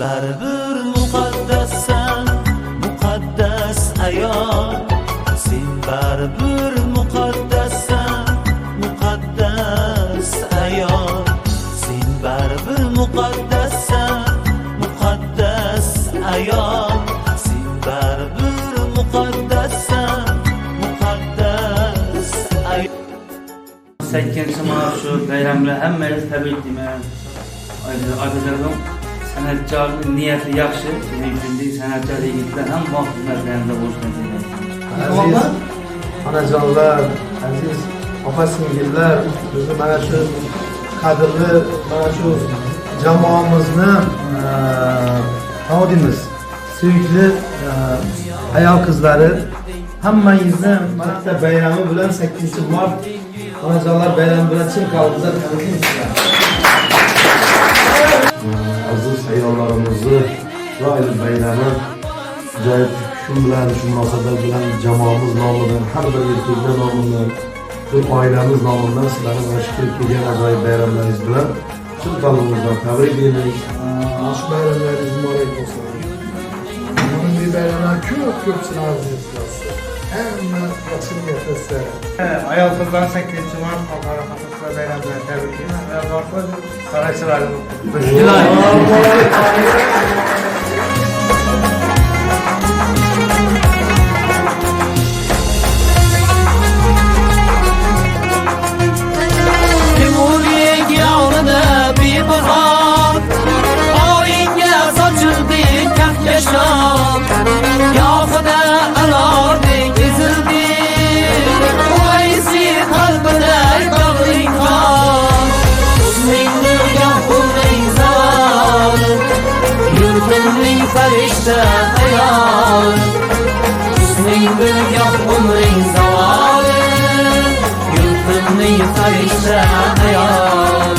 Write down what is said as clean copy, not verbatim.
baribir muqaddassan, muqaddas ayol. Sen baribir muqaddassan, muqaddas ayol. Sen baribir muqaddassan, muqaddas ayol. Sen baribir muqaddassan, muqaddas ayol. 8-Mart shu bayramlar hammangiz tabriklayman. Akalarım sanatçıların niyeti yaxshi, shuning uchun sanatçı yigitlar ham bu xizmatlarida bo'lishini Aziz onajonlar, aziz opa-singillar, bizni mana shu qadrli mana shu jamoamizni nodimiz, suyukli ayol qizlari hammangizni mana shu bayrami bilan 8-Mart onajonlar bayrami bilan chin qalbimizdan tabriklaymiz. Aziz ayollarimizni Ro'yil bayrami joyib shu bilan, shu munosabat bilan jamoamiz nomidan, har bir erkaklar nomidan, shu oilamiz nomidan sizlarni mana shu kelgan ajoyib bayramlaringiz bilan chin qalbimizdan tabriklaymiz. Shu bayramlaringiz muborak bo'lsin. Bunday bayramlar ko'p arzu hamma yaxshi niyatda. Ayol qizlar 8-Mart xalqaro xatirlar bayrami bilan tabriklayman. Alloh sanatchilarni Timurlik yonida bebahor, oyinga sochildi kahkashon. Yoqida anordek ezildi, o'ysi qalbida bag'ring qon. Husningni yo'qning zavol, yurtimning farishta ayol. Husningni yo'qning zavol, yurtimning farishta ayol.